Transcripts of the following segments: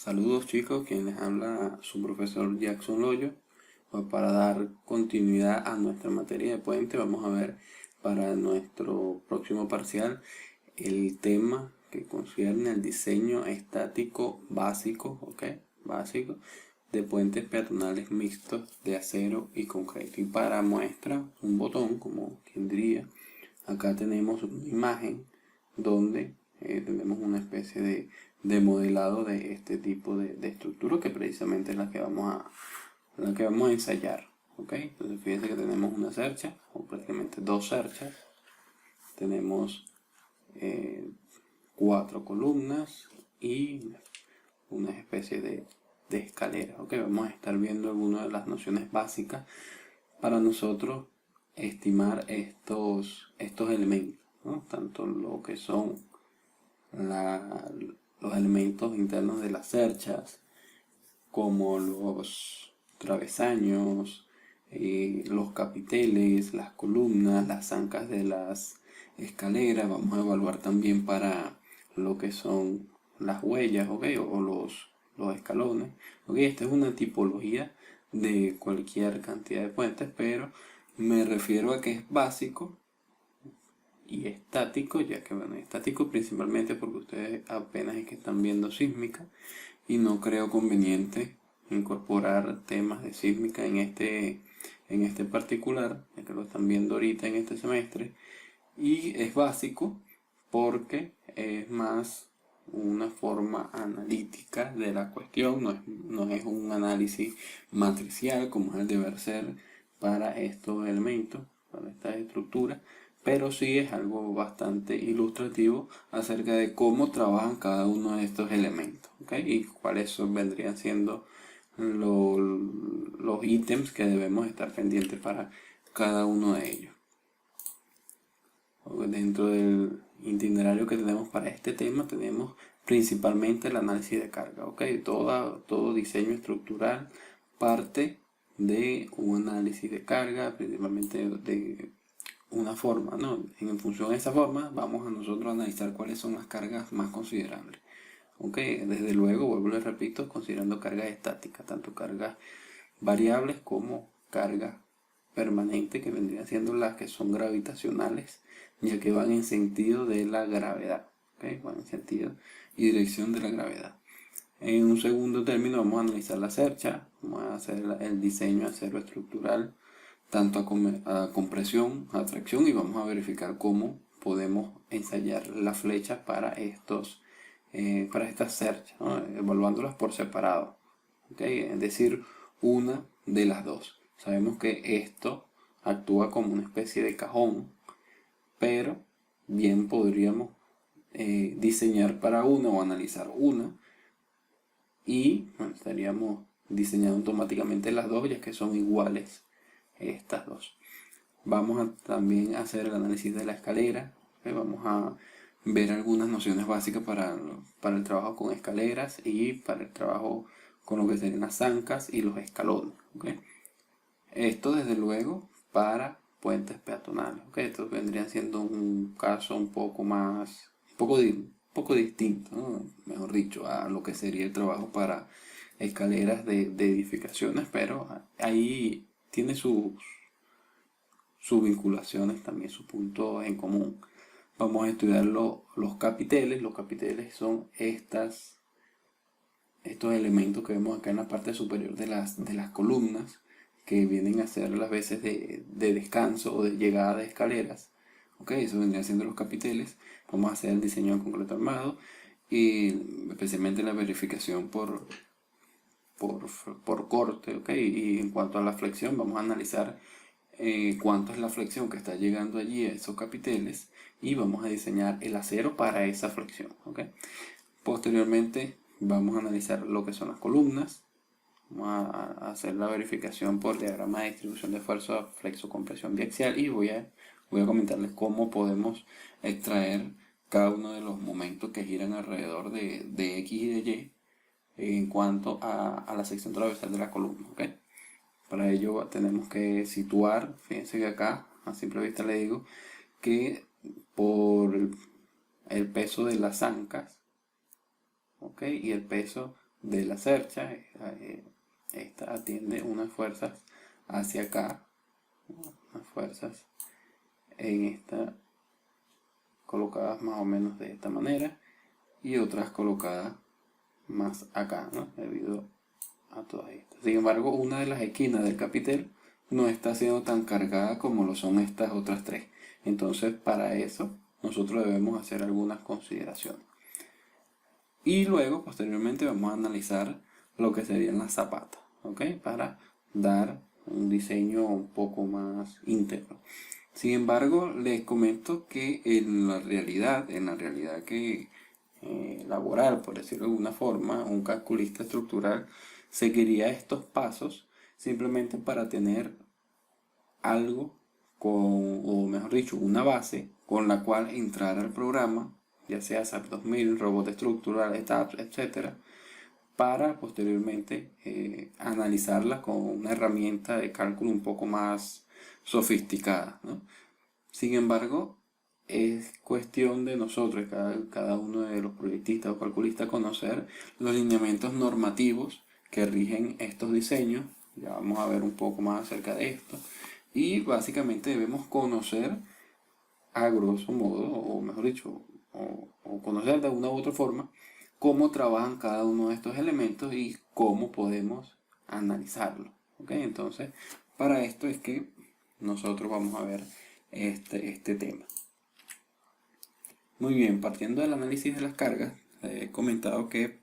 Saludos chicos, quien les habla su profesor Jackson Loyo. Pues para dar continuidad a nuestra materia de puente, vamos a ver para nuestro próximo parcial el tema que concierne al diseño estático básico, básico de puentes peatonales mixtos de acero y concreto. Y para muestra, un botón, como quien diría, acá tenemos una imagen donde tenemos una especie de modelado de este tipo de estructura, que precisamente es la que vamos a ensayar. Entonces fíjense que tenemos una cercha, o prácticamente dos cerchas. Tenemos 4 columnas y una especie de escalera. Vamos a estar viendo algunas de las nociones básicas para nosotros estimar estos elementos, ¿no? Tanto lo que son los elementos internos de las cerchas, como los travesaños, los capiteles, las columnas, las zancas de las escaleras. Vamos a evaluar también para lo que son las huellas, o los escalones. Esta es una tipología de cualquier cantidad de puentes, pero me refiero a que es básico y estático, ya que bueno, estático principalmente porque ustedes apenas es que están viendo sísmica y no creo conveniente incorporar temas de sísmica en este particular, ya que lo están viendo ahorita en este semestre. Y es básico porque es más una forma analítica de la cuestión, no es un análisis matricial como es el deber ser para estos elementos, para estas estructuras, pero sí es algo bastante ilustrativo acerca de cómo trabajan cada uno de estos elementos, y cuáles vendrían siendo los ítems que debemos estar pendientes para cada uno de ellos. Dentro del itinerario que tenemos para este tema tenemos principalmente el análisis de carga. Todo diseño estructural parte de un análisis de carga, principalmente de una forma, ¿no? En función de esa forma vamos a nosotros a analizar cuáles son las cargas más considerables. Desde luego, vuelvo y les repito, considerando cargas estáticas, tanto cargas variables como cargas permanentes, que vendrían siendo las que son gravitacionales, ya que van en sentido de la gravedad, van en sentido y dirección de la gravedad. En un segundo término vamos a analizar la cercha, vamos a hacer el diseño acero estructural, tanto a compresión, a tracción, y vamos a verificar cómo podemos ensayar las flechas para estas cerchas, ¿no? Evaluándolas por separado, es decir, una de las dos. Sabemos que esto actúa como una especie de cajón, pero bien podríamos diseñar para una o analizar una, y bueno, estaríamos diseñando automáticamente las dos, ya que son iguales estas dos. Vamos a también hacer el análisis de la escalera. Vamos a ver algunas nociones básicas para el trabajo con escaleras y para el trabajo con lo que serían las zancas y los escalones. Esto desde luego para puentes peatonales. Esto vendría siendo un caso un poco distinto, ¿no? Mejor dicho, a lo que sería el trabajo para escaleras de edificaciones, pero ahí tiene sus vinculaciones, también sus puntos en común. Vamos a estudiar los capiteles. Los capiteles son estos elementos que vemos acá en la parte superior de las columnas, que vienen a ser las veces de descanso o de llegada de escaleras. Eso vendría siendo los capiteles. Vamos a hacer el diseño en concreto armado y especialmente la verificación por corte, y en cuanto a la flexión vamos a analizar cuánto es la flexión que está llegando allí a esos capiteles, y vamos a diseñar el acero para esa flexión. Posteriormente vamos a analizar lo que son las columnas. Vamos a hacer la verificación por diagrama de distribución de fuerza, flexo-compresión biaxial, y voy a comentarles cómo podemos extraer cada uno de los momentos que giran alrededor de X y de Y en cuanto a la sección transversal de la columna. Para ello tenemos que situar, fíjense que acá a simple vista le digo que por el peso de las zancas, y el peso de la cercha. Esta atiende unas fuerzas hacia acá, unas fuerzas en esta colocadas más o menos de esta manera y otras colocadas más acá, ¿no? Debido a todas estas. Sin embargo, una de las esquinas del capitel no está siendo tan cargada como lo son estas otras tres. Entonces, para eso nosotros debemos hacer algunas consideraciones. Y luego, posteriormente, vamos a analizar lo que serían las zapatas, ¿ok? Para dar un diseño un poco más íntegro. Sin embargo, les comento que en la realidad que laboral, por decirlo de alguna forma, un calculista estructural seguiría estos pasos simplemente para tener algo o mejor dicho, una base con la cual entrar al programa, ya sea SAP 2000, robot estructural, TAPS, etcétera, para posteriormente analizarla con una herramienta de cálculo un poco más sofisticada, ¿no? Sin embargo, es cuestión de nosotros, cada uno de los proyectistas o calculistas, conocer los lineamientos normativos que rigen estos diseños. Ya vamos a ver un poco más acerca de esto. Y básicamente debemos conocer a grosso modo, o mejor dicho, o conocer de una u otra forma, cómo trabajan cada uno de estos elementos y cómo podemos analizarlo. ¿Ok? Entonces, para esto es que nosotros vamos a ver este tema. Muy bien, partiendo del análisis de las cargas, he comentado que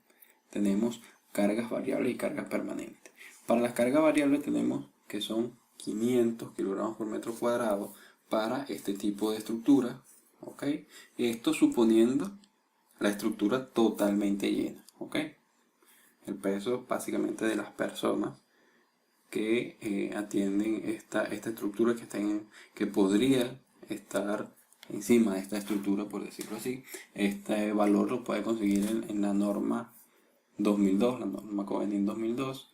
tenemos cargas variables y cargas permanentes. Para las cargas variables tenemos que son 500 kilogramos por metro cuadrado para este tipo de estructura, ¿ok? Esto suponiendo la estructura totalmente llena, ¿ok? El peso básicamente de las personas que atienden esta estructura que podría estar encima de esta estructura, por decirlo así. Este valor lo puede conseguir en la norma 2002, la norma Covenant 2002,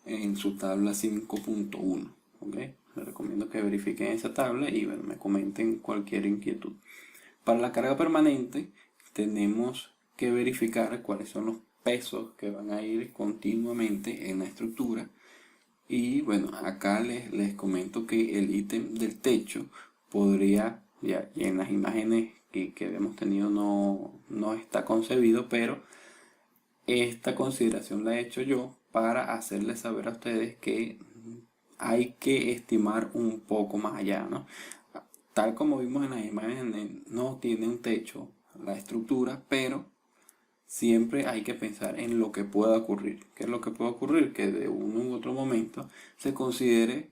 en su tabla 5.1. ¿Okay? Les recomiendo que verifiquen esa tabla y bueno, me comenten cualquier inquietud. Para la carga permanente tenemos que verificar cuáles son los pesos que van a ir continuamente en la estructura. Y bueno, acá les comento que el ítem del techo podría, ya y en las imágenes que hemos tenido no está concebido, pero esta consideración la he hecho yo para hacerles saber a ustedes que hay que estimar un poco más allá, ¿no? Tal como vimos en las imágenes, no tiene un techo la estructura, pero siempre hay que pensar en lo que pueda ocurrir. ¿Qué es lo que puede ocurrir? Que de uno u otro momento se considere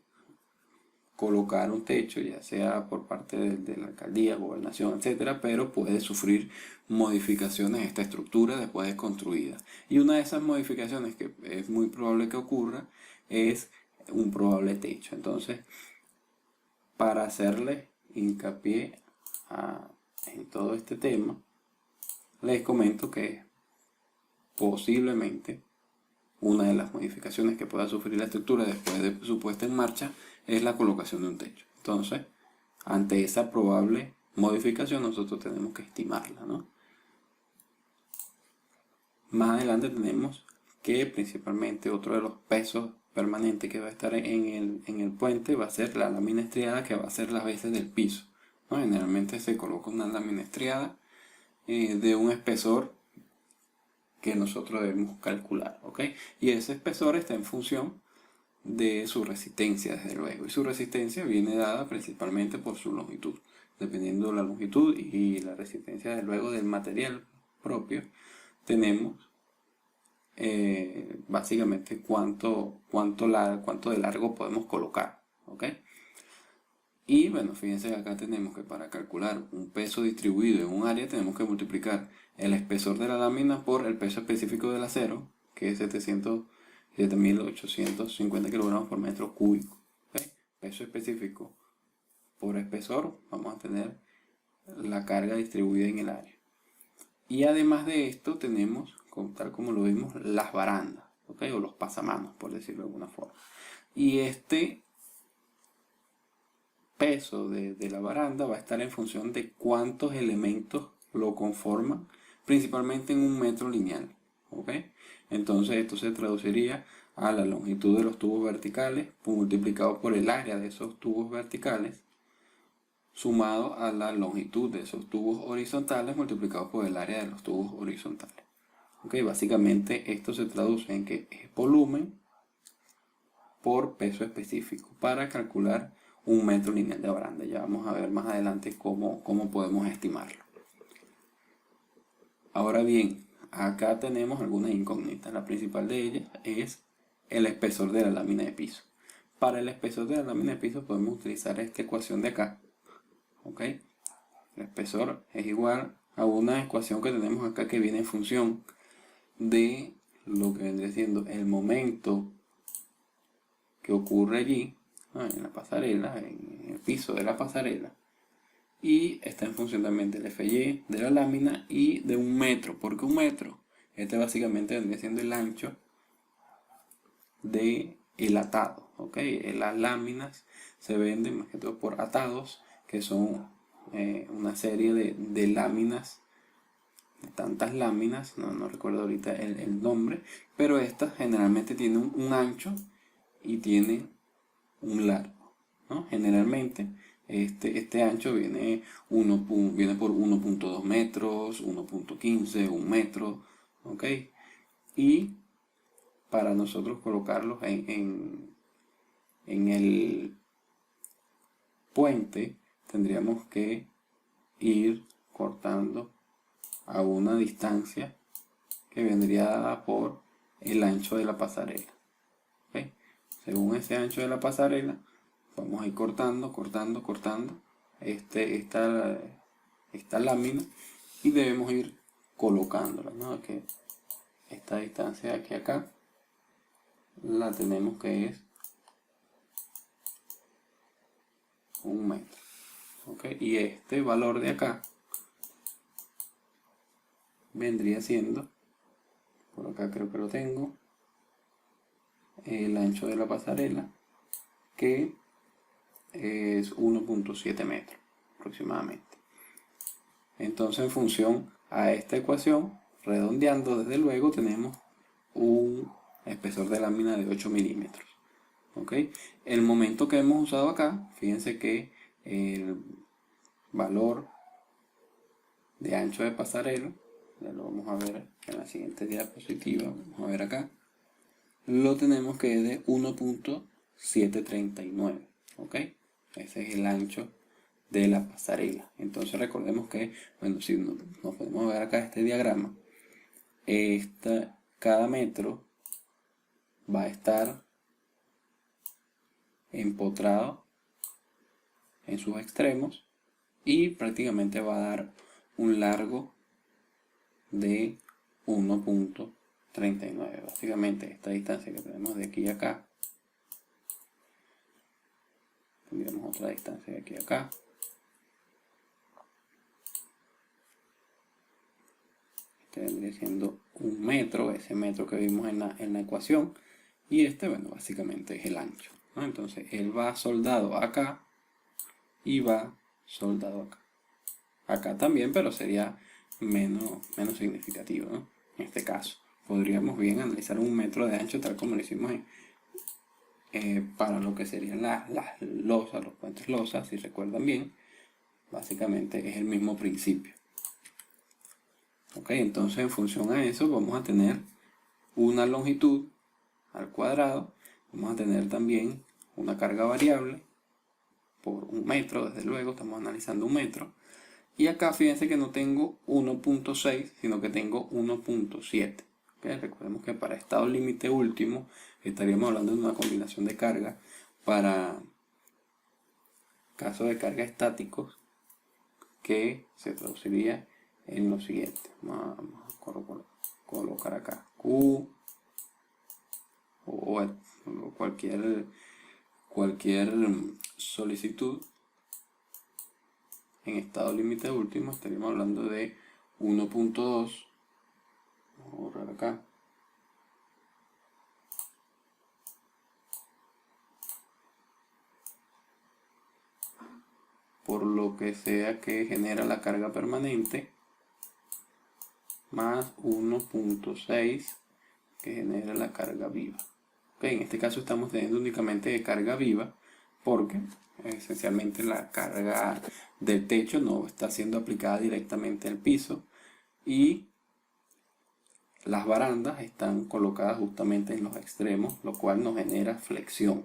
colocar un techo, ya sea por parte de la alcaldía, gobernación, etcétera, pero puede sufrir modificaciones esta estructura después de construida. Y una de esas modificaciones que es muy probable que ocurra es un probable techo. Entonces, para hacerle hincapié en todo este tema, les comento que posiblemente una de las modificaciones que pueda sufrir la estructura después de su puesta en marcha es la colocación de un techo. Entonces, ante esa probable modificación nosotros tenemos que estimarla, ¿no? Más adelante tenemos que principalmente otro de los pesos permanentes que va a estar en el puente va a ser la lámina estriada, que va a ser las veces del piso, ¿no? Generalmente se coloca una lámina estriada de un espesor que nosotros debemos calcular, ¿ok? Y ese espesor está en función de su resistencia, desde luego, y su resistencia viene dada principalmente por su longitud. Dependiendo de la longitud y la resistencia, desde luego, del material propio, tenemos básicamente cuánto de largo podemos colocar, ¿ok? Y bueno, fíjense que acá tenemos que para calcular un peso distribuido en un área tenemos que multiplicar el espesor de la lámina por el peso específico del acero, que es 7.850 kilogramos por metro cúbico. ¿Okay? Peso específico por espesor, vamos a tener la carga distribuida en el área. Y además de esto tenemos, tal como lo vimos, las barandas, ¿okay? O los pasamanos, por decirlo de alguna forma. Y este peso de la baranda va a estar en función de cuántos elementos lo conforman, principalmente en un metro lineal, ¿ok? Entonces esto se traduciría a la longitud de los tubos verticales multiplicado por el área de esos tubos verticales sumado a la longitud de esos tubos horizontales multiplicado por el área de los tubos horizontales. ¿Ok? Básicamente esto se traduce en que es volumen por peso específico para calcular un metro lineal de baranda. Ya vamos a ver más adelante cómo podemos estimarlo. Ahora bien, acá tenemos algunas incógnitas. La principal de ellas es el espesor de la lámina de piso. Para el espesor de la lámina de piso podemos utilizar esta ecuación de acá. ¿Ok? El espesor es igual a una ecuación que tenemos acá que viene en función de lo que vendría siendo el momento que ocurre allí, en la pasarela, en el piso de la pasarela, y está en función también del FY, de la lámina y de un metro. ¿Por qué un metro? Este básicamente vendría siendo el ancho del atado. ¿Ok? Las láminas se venden más que todo por atados, que son una serie de láminas, de tantas láminas, no recuerdo ahorita el nombre, pero estas generalmente tienen un ancho y tienen un largo, ¿no? Generalmente este ancho viene por 1.2 metros, 1.15, 1 metro, ¿ok? Y para nosotros colocarlos en el puente tendríamos que ir cortando a una distancia que vendría dada por el ancho de la pasarela. ¿Okay? Según ese ancho de la pasarela vamos a ir cortando esta lámina y debemos ir colocándola, ¿no? Que esta distancia de aquí a acá la tenemos que es 1 metro, ¿ok? Y este valor de acá vendría siendo, por acá creo que lo tengo, el ancho de la pasarela, que es 1.7 metros aproximadamente. Entonces, en función a esta ecuación, redondeando, desde luego tenemos un espesor de lámina de 8 milímetros. ¿Ok? El momento que hemos usado acá, fíjense que el valor de ancho de pasarela, ya lo vamos a ver en la siguiente diapositiva, vamos a ver acá, lo tenemos que es de 1.739. ¿Ok? Ese es el ancho de la pasarela. Entonces recordemos que, bueno, si nos podemos ver acá este diagrama, cada metro va a estar empotrado en sus extremos y prácticamente va a dar un largo de 1.39. Básicamente esta distancia que tenemos de aquí a acá, tendríamos otra distancia de aquí a acá, este vendría siendo 1 metro, ese metro que vimos en la ecuación, y este, bueno, básicamente es el ancho, ¿no? Entonces él va soldado acá y va soldado acá. Acá también, pero sería menos significativo, ¿no? En este caso, podríamos bien analizar 1 metro de ancho tal como lo hicimos para lo que serían las losas, los puentes losas, si recuerdan bien. Básicamente es el mismo principio. Ok, entonces en función a eso vamos a tener una longitud al cuadrado, vamos a tener también una carga variable por 1 metro, desde luego estamos analizando 1 metro, y acá fíjense que no tengo 1.6 sino que tengo 1.7. ¿Okay? Recordemos que para estado límite último estaríamos hablando de una combinación de carga para caso de carga estáticos que se traduciría en lo siguiente. Vamos a colocar acá Q o cualquier solicitud en estado límite último. Estaríamos hablando de 1.2. Vamos a borrar acá. Por lo que sea que genera la carga permanente más 1.6 que genera la carga viva. En este caso estamos teniendo únicamente de carga viva porque esencialmente la carga del techo no está siendo aplicada directamente al piso y las barandas están colocadas justamente en los extremos, lo cual nos genera flexión.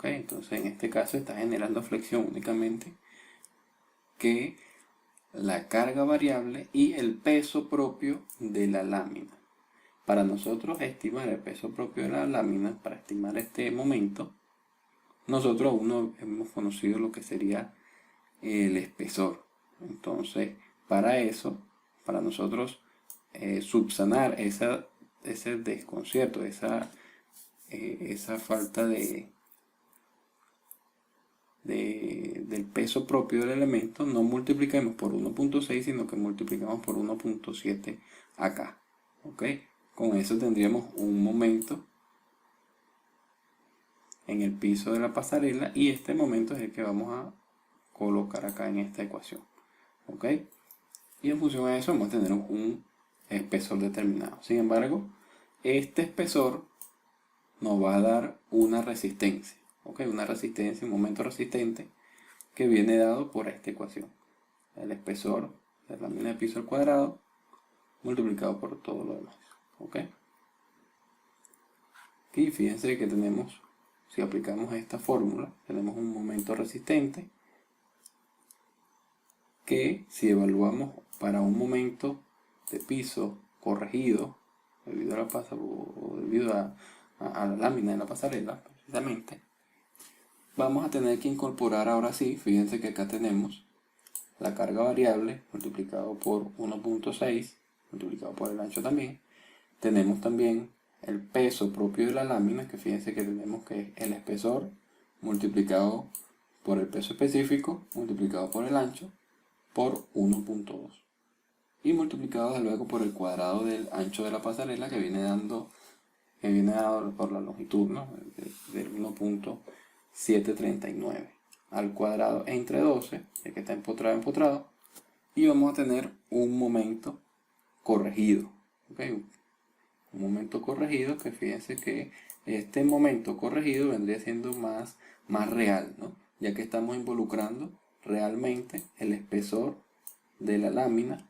Entonces en este caso está generando flexión únicamente que la carga variable y el peso propio de la lámina. Para nosotros estimar el peso propio de la lámina, para estimar este momento, nosotros aún no hemos conocido lo que sería el espesor. Entonces, para eso, para nosotros subsanar ese desconcierto, esa falta del peso propio del elemento, no multiplicamos por 1.6, sino que multiplicamos por 1.7 acá. Con eso tendríamos un momento en el piso de la pasarela y este momento es el que vamos a colocar acá en esta ecuación. Y en función de eso vamos a tener un espesor determinado. Sin embargo, este espesor nos va a dar una resistencia. Una resistencia, un momento resistente que viene dado por esta ecuación. El espesor de la lámina de piso al cuadrado multiplicado por todo lo demás. Aquí fíjense que tenemos, si aplicamos esta fórmula, tenemos un momento resistente que si evaluamos para un momento de piso corregido debido a la lámina de la pasarela, precisamente, vamos a tener que incorporar ahora sí, fíjense que acá tenemos la carga variable multiplicado por 1.6, multiplicado por el ancho también. Tenemos también el peso propio de la lámina, que fíjense que tenemos que es el espesor multiplicado por el peso específico, multiplicado por el ancho, por 1.2. Y multiplicado luego por el cuadrado del ancho de la pasarela que viene dado por la longitud, ¿no? Del 1.739 al cuadrado entre 12, ya que está empotrado, y vamos a tener un momento corregido. Un momento corregido que fíjense que este momento corregido vendría siendo más real, ¿no? Ya que estamos involucrando realmente el espesor de la lámina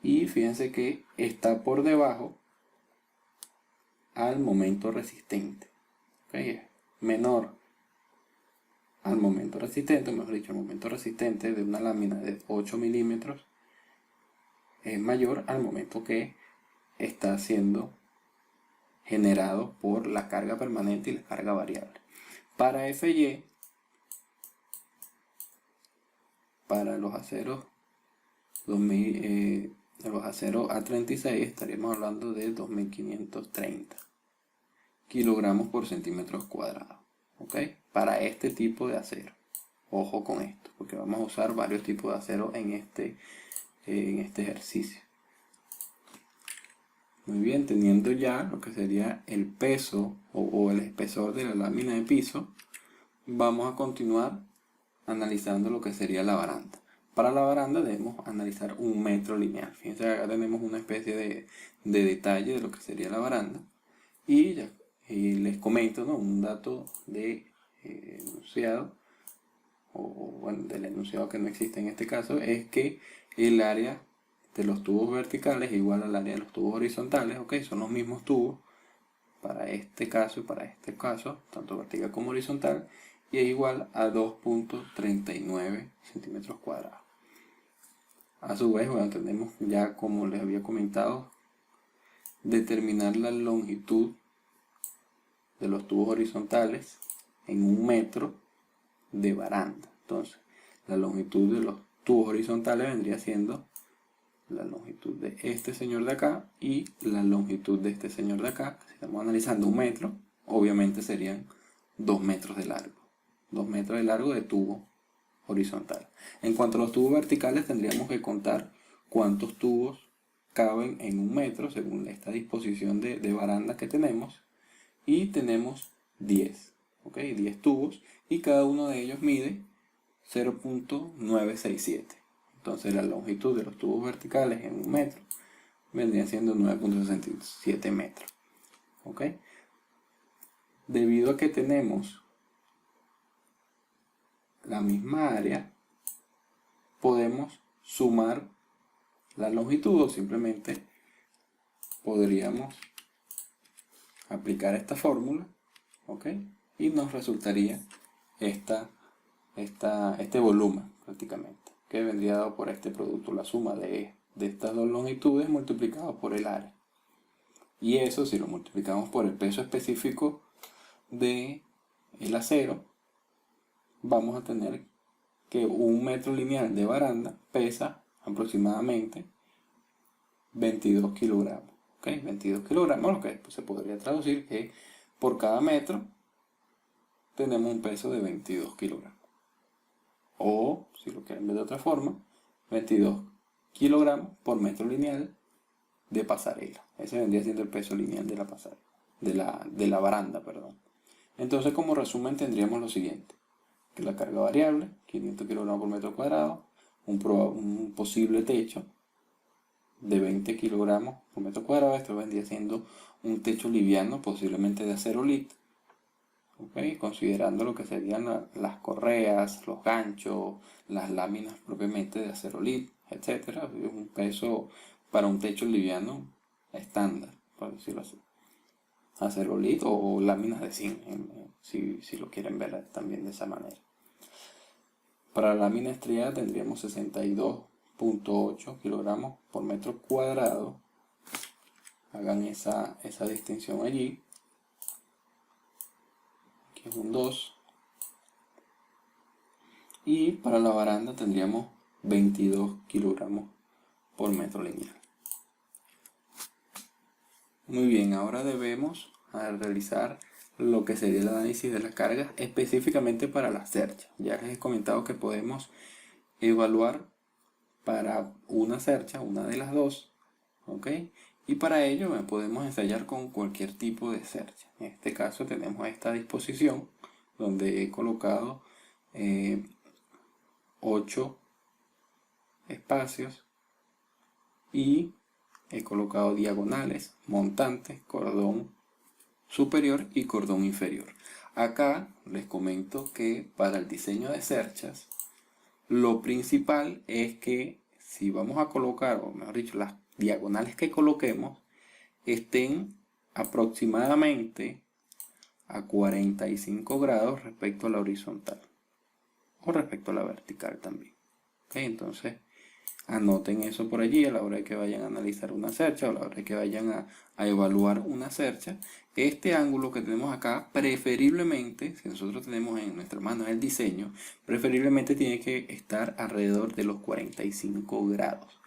y fíjense que está por debajo al momento resistente. Menor al momento resistente, mejor dicho, el momento resistente de una lámina de 8 milímetros es mayor al momento que está siendo generado por la carga permanente y la carga variable. Para FY, para los aceros A36 estaríamos hablando de 2530 kilogramos por centímetros cuadrados. Para este tipo de acero. Ojo con esto, porque vamos a usar varios tipos de acero en este ejercicio. Muy bien, teniendo ya lo que sería el peso o el espesor de la lámina de piso, vamos a continuar analizando lo que sería la baranda. Para la baranda debemos analizar un metro lineal. Fíjense que acá tenemos una especie de detalle de lo que sería la baranda. Y les comento, ¿no? Un dato de enunciado, bueno, del enunciado que no existe en este caso, es que el área de los tubos verticales es igual al área de los tubos horizontales. Son los mismos tubos para este caso y para este caso, tanto vertical como horizontal, y es igual a 2.39 centímetros cuadrados. A su vez, bueno, tenemos ya, como les había comentado, determinar la longitud de los tubos horizontales en un metro de baranda. Entonces, la longitud de los tubos horizontales vendría siendo la longitud de este señor de acá y la longitud de este señor de acá. Si estamos analizando un metro, obviamente serían 2 metros de largo. 2 metros de largo de tubo horizontal. En cuanto a los tubos verticales, tendríamos que contar cuántos tubos caben en un metro según esta disposición de baranda que tenemos. Y tenemos 10, 10 tubos y cada uno de ellos mide 0.967. Entonces la longitud de los tubos verticales en 1 metro vendría siendo 9.67 metros. ¿Ok? Debido a que tenemos la misma área, podemos sumar la longitud o simplemente podríamos aplicar esta fórmula, ¿ok? Y nos resultaría este volumen prácticamente, que vendría dado por este producto, la suma de estas dos longitudes multiplicado por el área. Y eso, si lo multiplicamos por el peso específico del acero, vamos a tener que 1 metro lineal de baranda pesa aproximadamente 22 kilogramos. ¿Ok? 22 kilogramos, lo que pues se podría traducir que por cada metro tenemos un peso de 22 kilogramos. O, si lo quieren ver de otra forma, 22 kilogramos por metro lineal de pasarela. Ese vendría siendo el peso lineal de la pasarela, de la baranda, perdón. Entonces, como resumen, tendríamos lo siguiente: que la carga variable, 500 kilogramos por metro cuadrado, un posible techo de 20 kilogramos por metro cuadrado. Esto vendría siendo un techo liviano, posiblemente de acerolit, ¿okay? Considerando lo que serían las correas, los ganchos, las láminas propiamente de acerolit, etc. Es un peso para un techo liviano estándar, por decirlo así. Acerolit o láminas de zinc, si lo quieren ver también de esa manera. Para la lámina estriada tendríamos 62.8 kilogramos por metro cuadrado. Hagan esa distinción allí. Aquí es un 2. Y para la baranda tendríamos 22 kilogramos por metro lineal. Muy bien, ahora debemos realizar lo que sería el análisis de las cargas específicamente para la cercha. Ya les he comentado que podemos evaluar para una cercha, una de las dos, ¿ok? Y para ello podemos ensayar con cualquier tipo de cercha. En este caso tenemos esta disposición donde he colocado 8 espacios y he colocado diagonales, montantes, cordón superior y cordón inferior. Acá les comento que para el diseño de cerchas, lo principal es que si vamos a colocar, o mejor dicho, las diagonales que coloquemos estén aproximadamente a 45 grados respecto a la horizontal o respecto a la vertical también. ¿Okay? Entonces anoten eso por allí a la hora de que vayan a analizar una cercha o a la hora de que vayan a evaluar una cercha. Este ángulo que tenemos acá, preferiblemente, si nosotros tenemos en nuestra mano el diseño, preferiblemente tiene que estar alrededor de los 45 grados.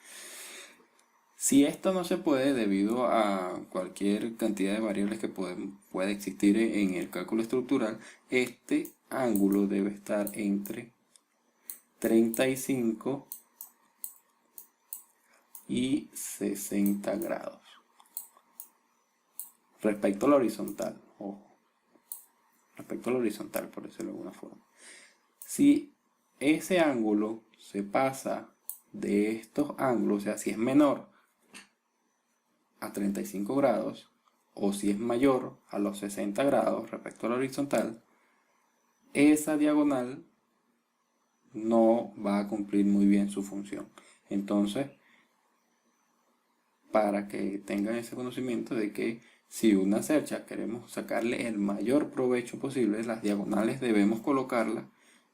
Si esto no se puede debido a cualquier cantidad de variables que puede existir en el cálculo estructural, este ángulo debe estar entre 35 y 60 grados respecto a la horizontal. Ojo, respecto a la horizontal, por decirlo de alguna forma. Si ese ángulo se pasa de estos ángulos, o sea, si es menor a 35 grados o si es mayor a los 60 grados respecto a la horizontal, esa diagonal no va a cumplir muy bien su función. Entonces, para que tengan ese conocimiento de que si una cercha queremos sacarle el mayor provecho posible, las diagonales debemos colocarlas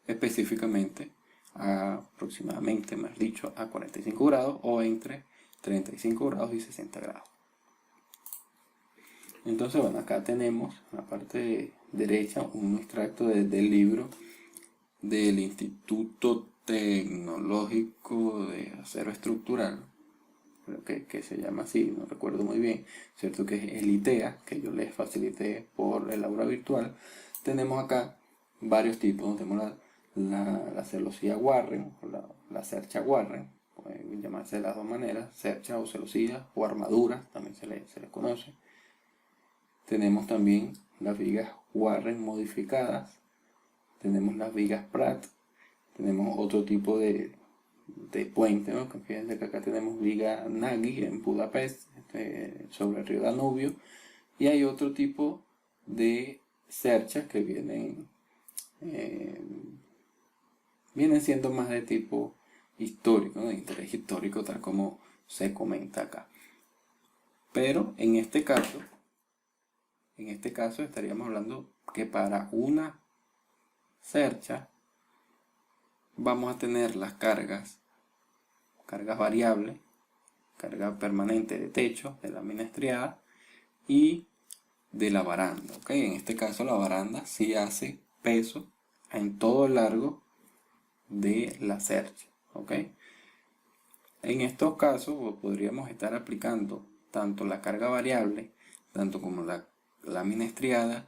específicamente aproximadamente, más dicho, a 45 grados o entre 35 grados y 60 grados. Entonces, bueno, acá tenemos en la parte derecha un extracto del libro del Instituto Tecnológico de Acero Estructural, que se llama así, no recuerdo muy bien, cierto, que es el ITEA, que yo les facilité por el aula virtual. Tenemos acá varios tipos. Tenemos la celosía Warren, la cercha Warren, pueden llamarse de las dos maneras, cercha o celosía o armadura, también se les conoce. Tenemos también las vigas Warren modificadas, tenemos las vigas Pratt, tenemos otro tipo de de puente, ¿no? Fíjense que acá tenemos viga Nagy en Budapest, sobre el río Danubio, y hay otro tipo de cerchas que vienen siendo más de tipo histórico, ¿no? De interés histórico, tal como se comenta acá. Pero en este caso estaríamos hablando que para una cercha vamos a tener las cargas variables, carga permanente de techo, de lámina estriada y de la baranda. ¿Ok? En este caso la baranda sí hace peso en todo el largo de la cercha. ¿Ok? En estos casos podríamos estar aplicando tanto la carga variable, tanto como la lámina estriada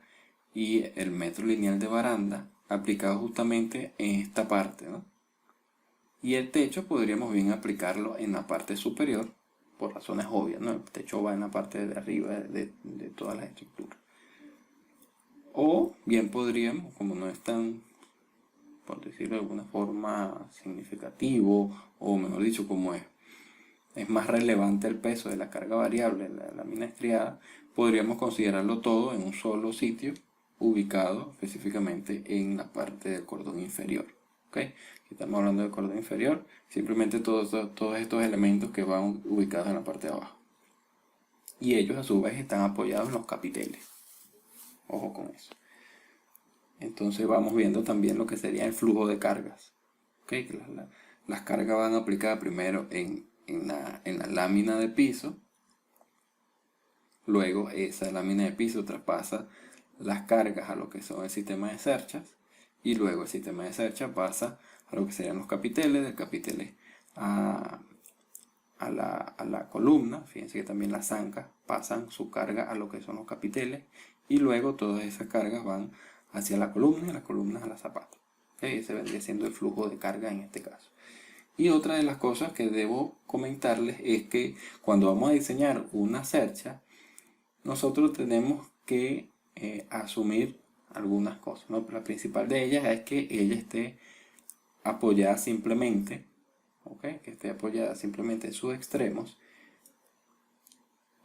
y el metro lineal de baranda aplicado justamente en esta parte, ¿no? Y el techo podríamos bien aplicarlo en la parte superior, por razones obvias, ¿no? El techo va en la parte de arriba de todas las estructuras. O bien podríamos, como no es tan, por decirlo de alguna forma, significativo, o mejor dicho, como es más relevante el peso de la carga variable, la lámina estriada, podríamos considerarlo todo en un solo sitio, ubicado específicamente en la parte del cordón inferior. ¿Okay? Si estamos hablando del cordón inferior, simplemente todos estos elementos que van ubicados en la parte de abajo. Y ellos a su vez están apoyados en los capiteles. Ojo con eso. Entonces vamos viendo también lo que sería el flujo de cargas. ¿Okay? Que las cargas van aplicadas primero en la lámina de piso. Luego esa lámina de piso traspasa las cargas a lo que son el sistema de cerchas. Y luego el sistema de cercha pasa a lo que serían los capiteles, del capiteles a la columna. Fíjense que también las zancas pasan su carga a lo que son los capiteles. Y luego todas esas cargas van hacia la columna y las columnas a la zapata. Ese vendría siendo el flujo de carga en este caso. Y otra de las cosas que debo comentarles es que cuando vamos a diseñar una cercha, nosotros tenemos que asumir algunas cosas, ¿no? La principal de ellas es que ella esté apoyada simplemente, ¿okay? Que esté apoyada simplemente en sus extremos.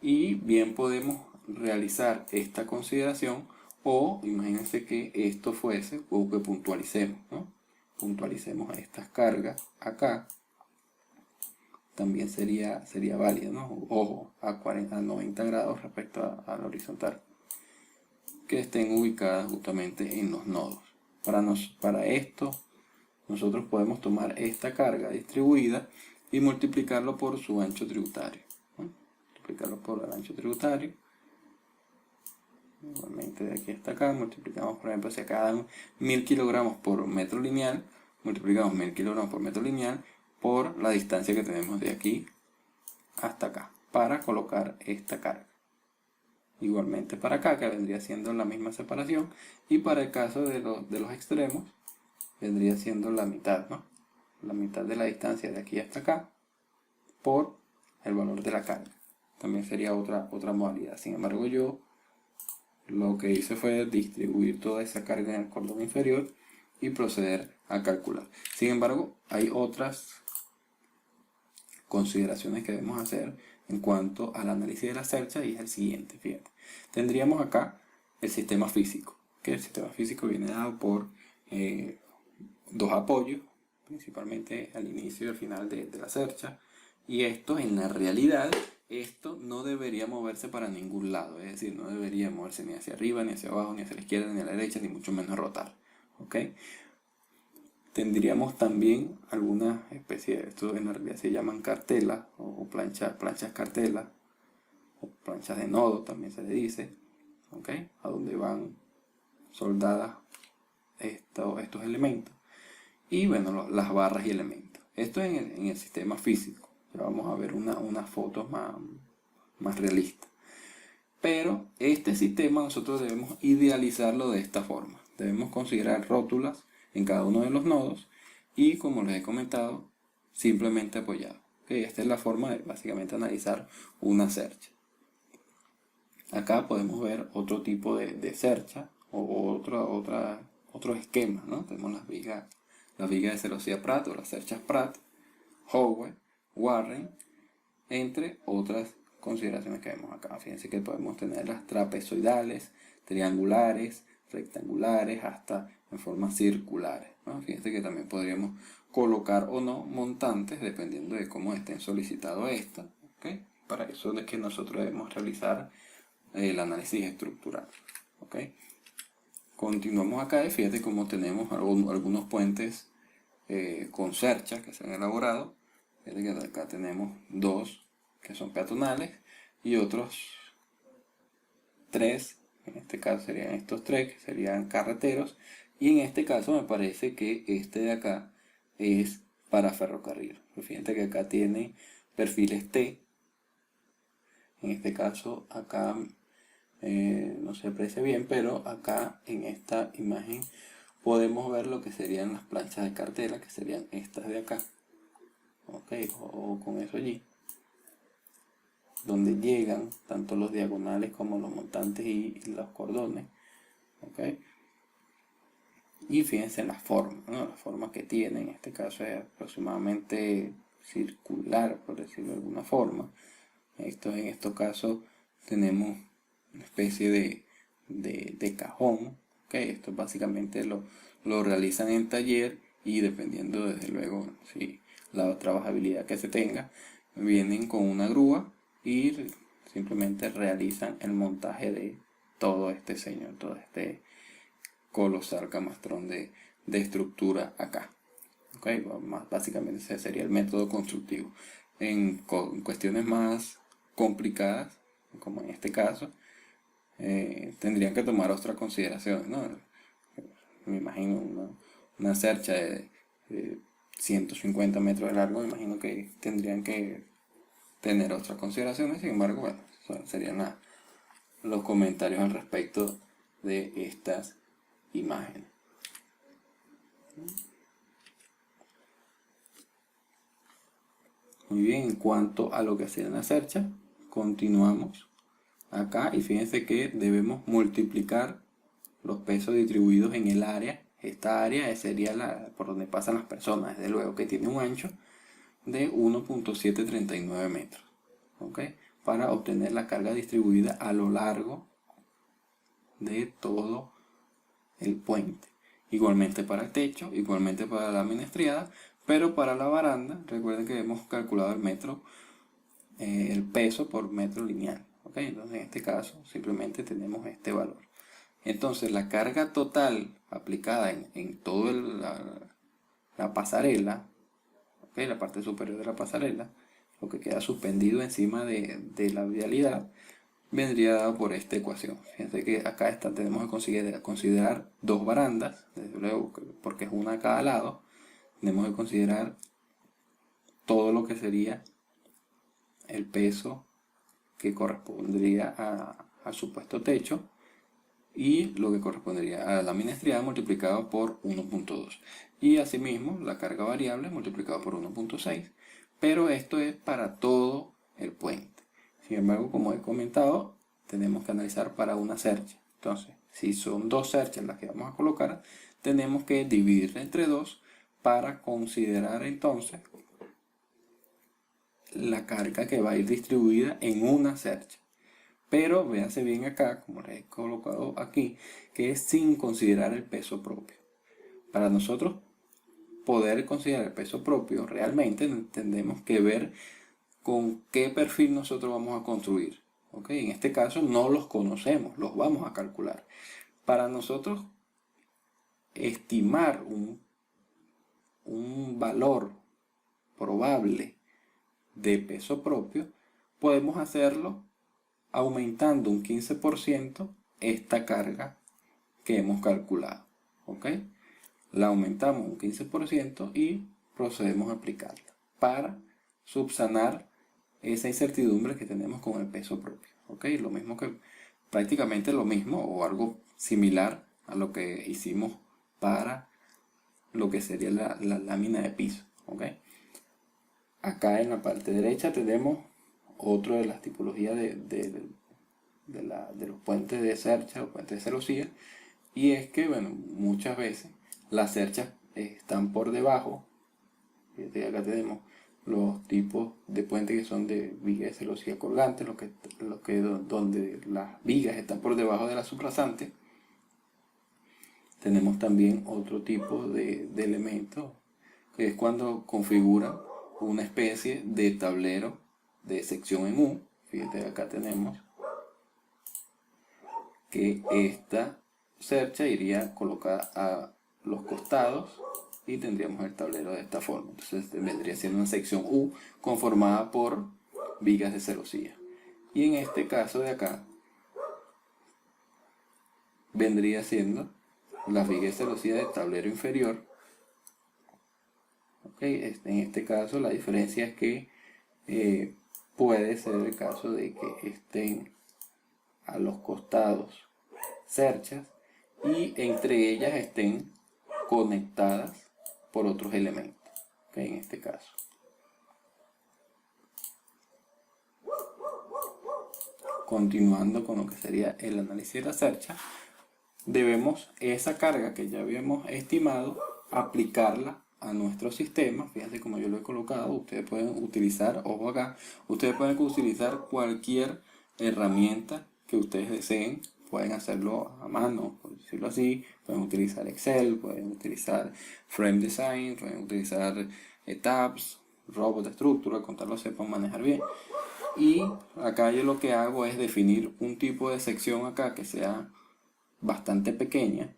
Y bien podemos realizar esta consideración, o imagínense que esto fuese, o que puntualicemos, ¿no? Puntualicemos estas cargas acá, también sería válido, ¿no? Ojo, a 90 grados respecto a la horizontal, que estén ubicadas justamente en los nodos. Para esto, nosotros podemos tomar esta carga distribuida y multiplicarlo por su ancho tributario, ¿no? Multiplicarlo por el ancho tributario. Igualmente de aquí hasta acá, multiplicamos, por ejemplo, si acá dan 1000 kilogramos por metro lineal, multiplicamos 1000 kilogramos por metro lineal por la distancia que tenemos de aquí hasta acá para colocar esta carga. Igualmente para acá, que vendría siendo la misma separación, y para el caso de los extremos vendría siendo la mitad, ¿no? La mitad de la distancia de aquí hasta acá por el valor de la carga. También sería otra modalidad. Sin embargo, yo lo que hice fue distribuir toda esa carga en el cordón inferior y proceder a calcular. Sin embargo, hay otras consideraciones que debemos hacer en cuanto al análisis de la cercha, y es el siguiente. Fíjate, tendríamos acá el sistema físico, que el sistema físico viene dado por dos apoyos, principalmente al inicio y al final de la cercha, y esto en la realidad, esto no debería moverse para ningún lado, es decir, no debería moverse ni hacia arriba, ni hacia abajo, ni hacia la izquierda, ni a la derecha, ni mucho menos rotar. ¿Ok? Tendríamos también algunas especies de estos, en la realidad se llaman cartelas o planchas cartelas, o planchas de nodo también se le dice, ¿ok? A donde van soldadas estos elementos. Y bueno, las barras y elementos. Esto en el sistema físico. Ya vamos a ver unas fotos más realistas. Pero este sistema nosotros debemos idealizarlo de esta forma. Debemos considerar rótulas en cada uno de los nodos y, como les he comentado, simplemente apoyado. ¿Okay? Esta es la forma de básicamente analizar una cercha. Acá podemos ver otro tipo de cercha o otro esquema, ¿no? Tenemos las vigas de celosía Pratt o las cerchas Pratt, Howe, Warren, entre otras consideraciones que vemos acá. Fíjense que podemos tener las trapezoidales, triangulares, rectangulares, hasta en formas circulares, ¿no? Fíjense que también podríamos colocar o no montantes dependiendo de cómo estén solicitado esta, ¿okay? Para eso es que nosotros debemos realizar el análisis estructural, ¿okay? Continuamos acá y fíjate cómo tenemos algunos puentes con cerchas que se han elaborado. Fíjate que acá tenemos dos que son peatonales y otros tres, en este caso serían estos tres que serían carreteros, y en este caso me parece que este de acá es para ferrocarril. Fíjate que acá tiene perfiles T, en este caso acá no se aprecia bien, pero acá en esta imagen podemos ver lo que serían las planchas de cartela, que serían estas de acá, ok, o con eso allí, donde llegan tanto los diagonales como los montantes y los cordones, ok. Y fíjense en la forma, ¿no? La forma que tiene, en este caso es aproximadamente circular, por decirlo de alguna forma. En estos casos tenemos una especie de cajón, ¿ok? Esto básicamente lo realizan en taller y dependiendo desde luego si la trabajabilidad que se tenga, vienen con una grúa y simplemente realizan el montaje de todo este señor, todo este colosal camastrón de estructura acá. ¿Okay? Básicamente ese sería el método constructivo. En cuestiones más complicadas, como en este caso, tendrían que tomar otras consideraciones, ¿no? Me imagino una cercha de 150 metros de largo, me imagino que tendrían que tener otras consideraciones. Sin embargo, bueno, serían los comentarios al respecto de estas imágenes. Muy bien, en cuanto a lo que sería la cercha, continuamos acá y fíjense que debemos multiplicar los pesos distribuidos en el área. Esta área sería por donde pasan las personas, desde luego que tiene un ancho de 1.739 metros, ¿ok? Para obtener la carga distribuida a lo largo de todo el puente. Igualmente para el techo, igualmente para la lámina estriada, pero para la baranda, recuerden que hemos calculado el metro, el peso por metro lineal, ¿ok? Entonces en este caso simplemente tenemos este valor. Entonces la carga total aplicada en toda la pasarela, ¿okay? La parte superior de la pasarela, lo que queda suspendido encima de la vialidad, vendría dado por esta ecuación. Fíjense que acá tenemos que considerar dos barandas, desde luego porque es una a cada lado. Tenemos que considerar todo lo que sería el peso que correspondería al supuesto techo y lo que correspondería a la lámina estriada multiplicado por 1.2 y asimismo la carga variable multiplicado por 1.6, pero esto es para todo el puente. Sin embargo, como he comentado, tenemos que analizar para una cercha. Entonces, si son dos cerchas las que vamos a colocar, tenemos que dividirla entre dos para considerar entonces la carga que va a ir distribuida en una cercha. Pero véanse bien acá, como les he colocado aquí, que es sin considerar el peso propio. Para nosotros poder considerar el peso propio, realmente tenemos que ver con qué perfil nosotros vamos a construir. ¿Okay? En este caso no los conocemos, los vamos a calcular. Para nosotros estimar un valor probable de peso propio, podemos hacerlo aumentando un 15% esta carga que hemos calculado. ¿Ok? La aumentamos un 15% y procedemos a aplicarla para subsanar esa incertidumbre que tenemos con el peso propio. ¿Ok? Lo mismo que prácticamente lo mismo o algo similar a lo que hicimos para lo que sería la lámina de piso. ¿Ok? Acá en la parte derecha tenemos otro de las tipologías de los puentes de cercha o puentes de celosía, y es que, bueno, muchas veces las cerchas están por debajo. Fíjate, acá tenemos los tipos de puentes que son de viga de celosía colgante, donde las vigas están por debajo de la subrasante. Tenemos también otro tipo de elementos, que es cuando configura una especie de tablero de sección en U. Fíjate, acá tenemos que esta cercha iría colocada a los costados y tendríamos el tablero de esta forma. Entonces vendría siendo una sección U conformada por vigas de celosía. Y en este caso de acá vendría siendo las vigas de celosía del tablero inferior. En este caso la diferencia es que puede ser el caso de que estén a los costados cerchas y entre ellas estén conectadas por otros elementos, en este caso. Continuando con lo que sería el análisis de la cercha, debemos esa carga que ya habíamos estimado aplicarla a nuestro sistema. Fíjense como yo lo he colocado. Ustedes pueden utilizar, ojo acá, ustedes pueden utilizar cualquier herramienta que ustedes deseen. Pueden hacerlo a mano, por decirlo así. Pueden utilizar Excel, pueden utilizar Frame Design, pueden utilizar tabs, Robot Structure, con tal lo sepan manejar bien. Y acá yo lo que hago es definir un tipo de sección acá que sea bastante pequeña,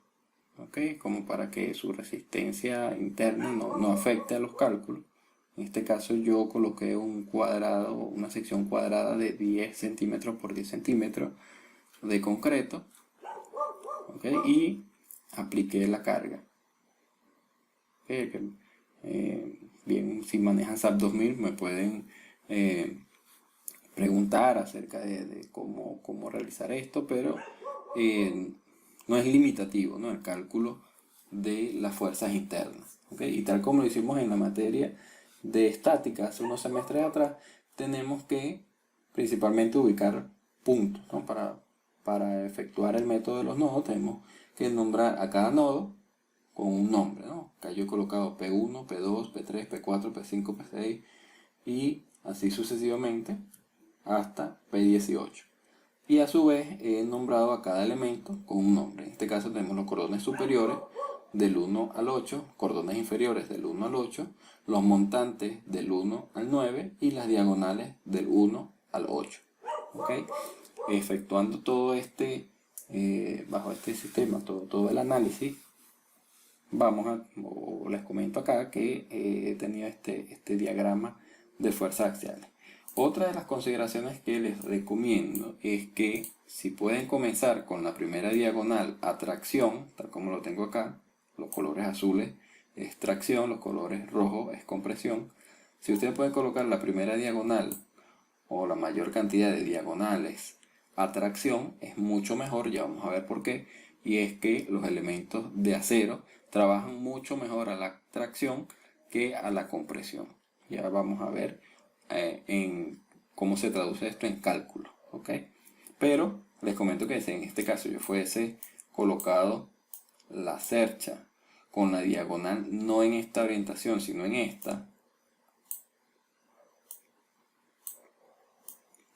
¿ok? Como para que su resistencia interna no afecte a los cálculos. En este caso yo coloqué un cuadrado, una sección cuadrada de 10 centímetros por 10 centímetros de concreto, ¿ok? Y apliqué la carga. Bien, si manejan SAP 2000 me pueden preguntar acerca de cómo realizar esto, pero no es limitativo, ¿no?, el cálculo de las fuerzas internas, ¿okay? Y tal como lo hicimos en la materia de estática hace unos semestres atrás, tenemos que principalmente ubicar puntos, ¿no? Para efectuar el método de los nodos tenemos que nombrar a cada nodo con un nombre, ¿no? Acá yo he colocado P1, P2, P3, P4, P5, P6 y así sucesivamente hasta P18. Y a su vez he nombrado a cada elemento con un nombre. En este caso tenemos los cordones superiores del 1 al 8, cordones inferiores del 1 al 8, los montantes del 1 al 9 y las diagonales del 1 al 8. ¿Okay? Efectuando todo bajo este sistema, todo el análisis, les comento acá que he tenido este diagrama de fuerzas axiales. Otra de las consideraciones que les recomiendo es que si pueden comenzar con la primera diagonal a tracción, tal como lo tengo acá, los colores azules es tracción, los colores rojos es compresión. Si ustedes pueden colocar la primera diagonal o la mayor cantidad de diagonales a tracción, es mucho mejor, ya vamos a ver por qué, y es que los elementos de acero trabajan mucho mejor a la tracción que a la compresión. Ya vamos a ver en cómo se traduce esto en cálculo, ¿ok? Pero les comento que si en este caso yo fuese colocado la cercha con la diagonal no en esta orientación sino en esta,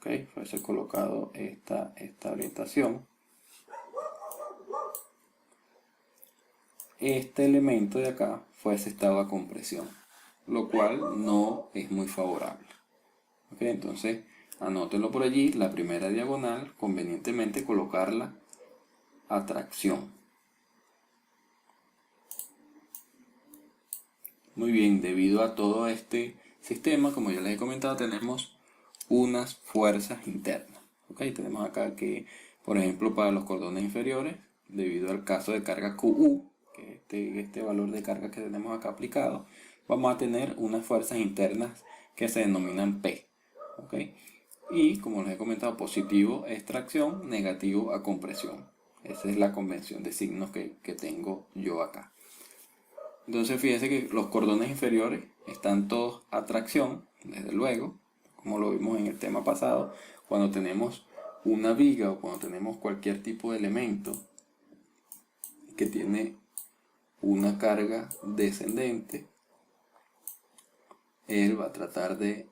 ¿ok? Fuese colocado esta orientación, este elemento de acá fuese estado a compresión, lo cual no es muy favorable. ¿Okay? Entonces anótenlo por allí, la primera diagonal convenientemente colocarla a tracción. Muy bien, debido a todo este sistema, como ya les he comentado, tenemos unas fuerzas internas. ¿Okay? Tenemos acá que, por ejemplo, para los cordones inferiores, debido al caso de carga QU, que es este valor de carga que tenemos acá aplicado, vamos a tener unas fuerzas internas que se denominan P. ¿Okay? Y como les he comentado, positivo es tracción, negativo a compresión. Esa es la convención de signos que tengo yo acá. Entonces fíjense que los cordones inferiores están todos a tracción, desde luego, como lo vimos en el tema pasado, cuando tenemos una viga o cuando tenemos cualquier tipo de elemento que tiene una carga descendente, él va a tratar de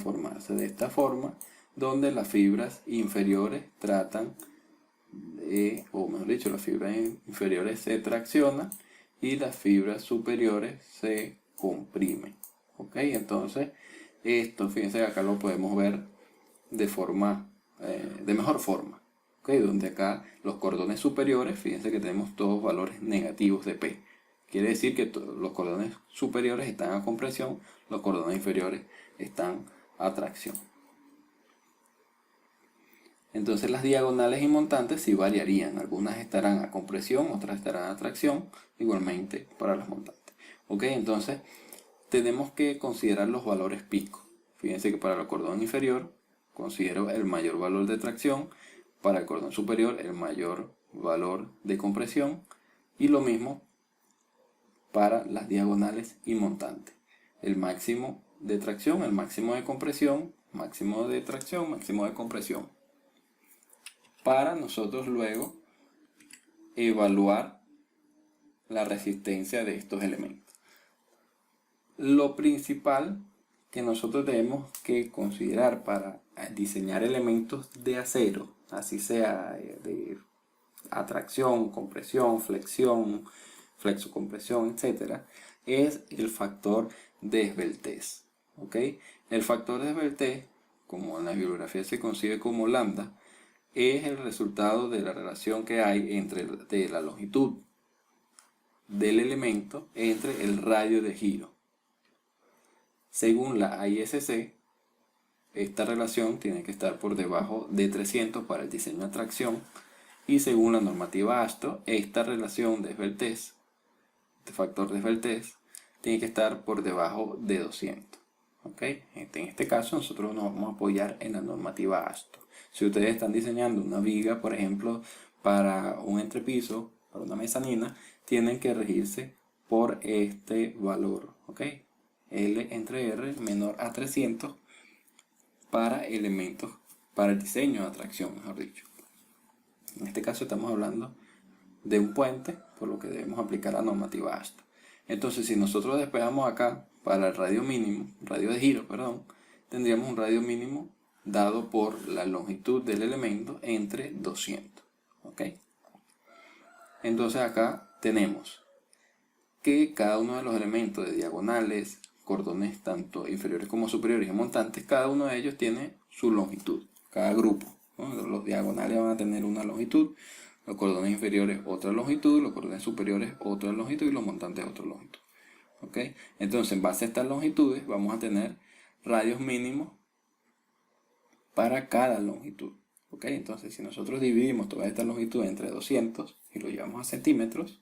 formarse de esta forma, donde las fibras inferiores tratan o mejor dicho, las fibras inferiores se traccionan y las fibras superiores se comprimen. ¿Ok? Entonces, esto, fíjense, acá lo podemos ver de forma, de mejor forma. ¿Ok? Donde acá los cordones superiores, fíjense que tenemos todos valores negativos de P. Quiere decir que los cordones superiores están a compresión, los cordones inferiores están a tracción. Entonces las diagonales y montantes sí variarían. Algunas estarán a compresión, otras estarán a tracción, igualmente para las montantes. ¿Ok? Entonces tenemos que considerar los valores pico. Fíjense que para el cordón inferior considero el mayor valor de tracción, para el cordón superior el mayor valor de compresión y lo mismo para las diagonales y montantes. El máximo de tracción, el máximo de compresión, máximo de tracción, máximo de compresión. Para nosotros luego evaluar la resistencia de estos elementos. Lo principal que nosotros tenemos que considerar para diseñar elementos de acero, así sea de atracción, compresión, flexión, flexocompresión, etc., es el factor de esbeltez. ¿Ok? El factor de esbeltez, como en la bibliografía se concibe como lambda, es el resultado de la relación que hay entre de la longitud del elemento entre el radio de giro. Según la ISC, esta relación tiene que estar por debajo de 300 para el diseño de tracción, y según la normativa AASHTO, esta relación de esbeltez, este factor de esbeltez, tiene que estar por debajo de 200. ¿Ok? En este caso nosotros nos vamos a apoyar en la normativa AASHTO. Si ustedes están diseñando una viga, por ejemplo, para un entrepiso, para una mezanina, tienen que regirse por este valor. ¿Ok? L entre R menor a 300 para elementos, para el diseño de atracción, mejor dicho. En este caso estamos hablando de un puente, por lo que debemos aplicar la normativa AASHTO. Entonces, si nosotros despejamos acá para el radio mínimo, radio de giro, perdón, tendríamos un radio mínimo dado por la longitud del elemento entre 200. ¿Ok? Entonces acá tenemos que cada uno de los elementos de diagonales, cordones tanto inferiores como superiores y montantes, cada uno de ellos tiene su longitud, cada grupo, ¿no? Los diagonales van a tener una longitud, los cordones inferiores otra longitud, los cordones superiores otra longitud y los montantes otra longitud. ¿Ok? Entonces, en base a estas longitudes vamos a tener radios mínimos para cada longitud. ¿Ok? Entonces, si nosotros dividimos toda esta longitud entre 200 y lo llevamos a centímetros,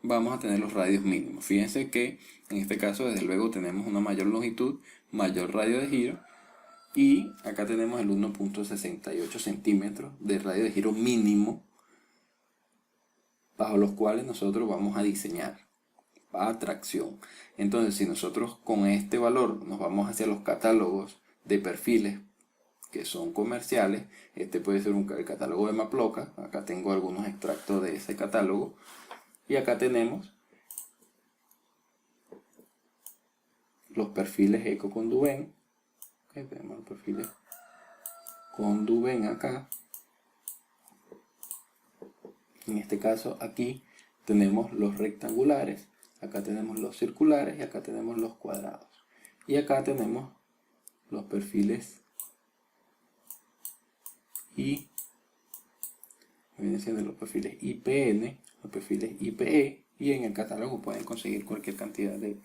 vamos a tener los radios mínimos. Fíjense que en este caso, desde luego, tenemos una mayor longitud, mayor radio de giro, y acá tenemos el 1.68 centímetros de radio de giro mínimo, bajo los cuales nosotros vamos a diseñar atracción. Entonces, si nosotros con este valor nos vamos hacia los catálogos de perfiles que son comerciales, este puede ser el catálogo de Maploca. Acá tengo algunos extractos de ese catálogo, y acá tenemos los perfiles Eco con Duven. Okay, tenemos los perfiles con Duven acá. En este caso aquí tenemos los rectangulares, acá tenemos los circulares y acá tenemos los cuadrados. Y acá tenemos los perfiles I, vienen siendo los perfiles IPN, los perfiles IPE, y en el catálogo pueden conseguir cualquier cantidad de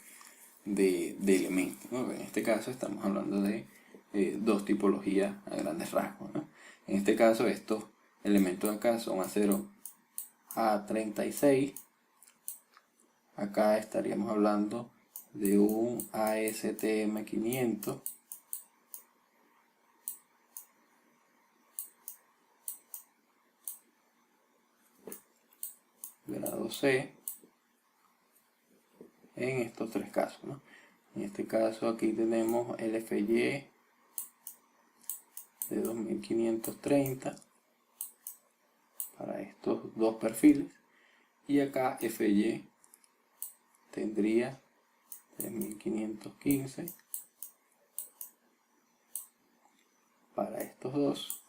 elementos, ¿no? En este caso estamos hablando de dos tipologías a grandes rasgos, ¿no? En este caso estos elementos de acá son acero A36, acá estaríamos hablando de un ASTM 500, grado C, en estos tres casos, ¿no? En este caso aquí tenemos el FY de 2530 para estos dos perfiles, y acá FY tendría 3515 para estos dos,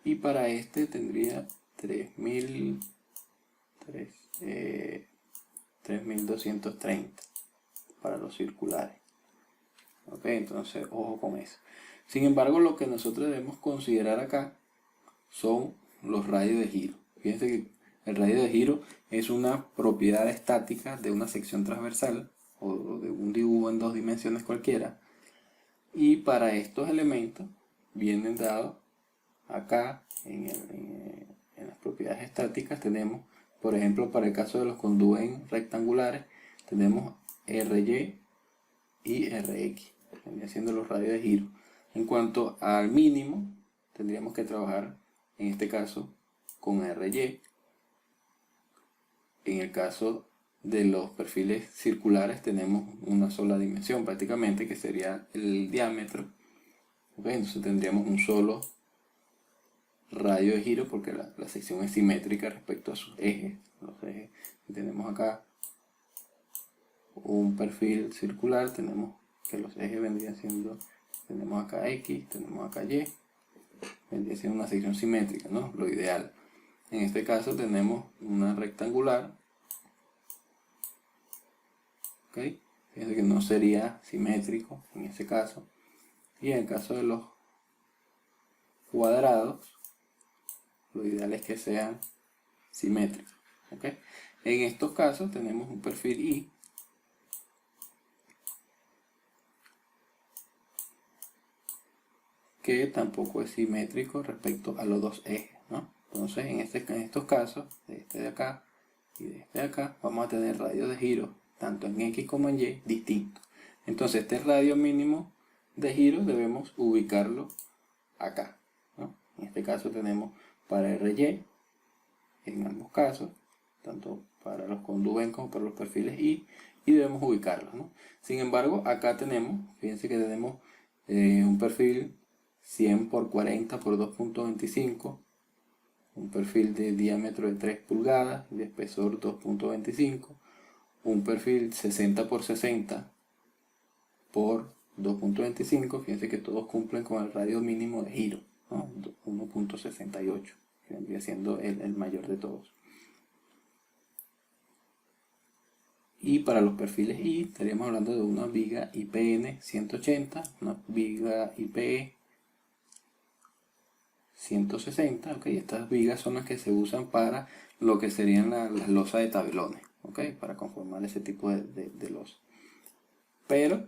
y para este tendría 3230 para los circulares. Ok, entonces ojo con eso. Sin embargo, lo que nosotros debemos considerar acá son los radios de giro. Fíjense que el radio de giro es una propiedad estática de una sección transversal o de un dibujo en dos dimensiones cualquiera, y para estos elementos vienen dados acá en las propiedades estáticas. Tenemos, por ejemplo, para el caso de los conduens rectangulares, tenemos RY y RX, vendrían siendo los radios de giro. En cuanto al mínimo, tendríamos que trabajar en este caso con RY. En el caso de los perfiles circulares tenemos una sola dimensión prácticamente, que sería el diámetro. ¿Okay? Entonces tendríamos un solo radio de giro porque la sección es simétrica respecto a sus ejes. Los ejes que tenemos acá, un perfil circular, tenemos que los ejes vendrían siendo, tenemos acá X, tenemos acá Y, vendría siendo una sección simétrica, ¿no? Lo ideal. En este caso tenemos una rectangular, ¿ok? Fíjense que no sería simétrico en ese caso. Y en el caso de los cuadrados, lo ideal es que sean simétricos, ¿ok? En estos casos tenemos un perfil Y, que tampoco es simétrico respecto a los dos ejes, ¿no? Entonces en estos casos, de este de acá y de este de acá, vamos a tener radios de giro tanto en X como en Y distintos. Entonces este radio mínimo de giro debemos ubicarlo acá, ¿no? En este caso tenemos para RY, en ambos casos, tanto para los conduens como para los perfiles Y debemos ubicarlos, ¿no? Sin embargo, acá tenemos, fíjense que tenemos un perfil 100 por 40 por 2.25, un perfil de diámetro de 3 pulgadas y de espesor 2.25, un perfil 60 por 60 por 2.25, fíjense que todos cumplen con el radio mínimo de giro, ¿no? 1.68, que vendría siendo el mayor de todos. Y para los perfiles Y estaríamos hablando de una viga IPN 180, una viga IPE 160, ¿ok? Estas vigas son las que se usan para lo que serían las losas de tablones, ¿ok? Para conformar ese tipo de losa. Pero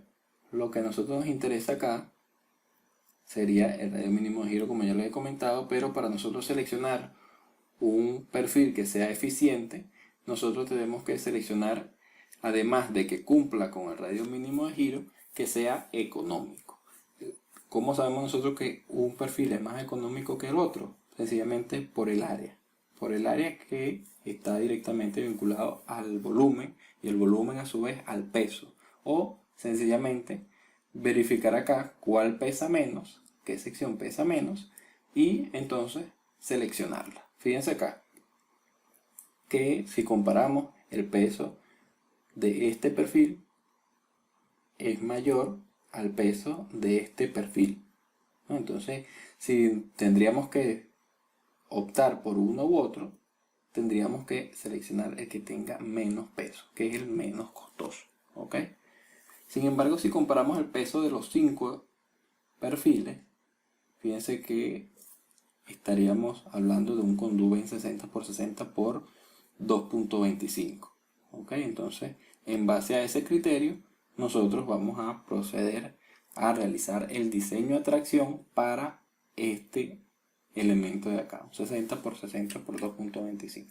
lo que a nosotros nos interesa acá sería el radio mínimo de giro, como ya lo he comentado, pero para nosotros seleccionar un perfil que sea eficiente, nosotros tenemos que seleccionar, además de que cumpla con el radio mínimo de giro, que sea económico. ¿Cómo sabemos nosotros que un perfil es más económico que el otro? Sencillamente por el área. Por el área que está directamente vinculado al volumen, y el volumen a su vez al peso. O sencillamente verificar acá cuál pesa menos, qué sección pesa menos, y entonces seleccionarla. Fíjense acá que si comparamos el peso de este perfil es mayor al peso de este perfil, ¿no? Entonces, si tendríamos que optar por uno u otro, tendríamos que seleccionar el que tenga menos peso, que es el menos costoso, ¿ok? Sin embargo, si comparamos el peso de los 5 perfiles, fíjense que estaríamos hablando de un conduven 60 por 60 por 2.25, ¿ok? Entonces, en base a ese criterio, nosotros vamos a proceder a realizar el diseño de tracción para este elemento de acá, 60 por 60 por 2.25.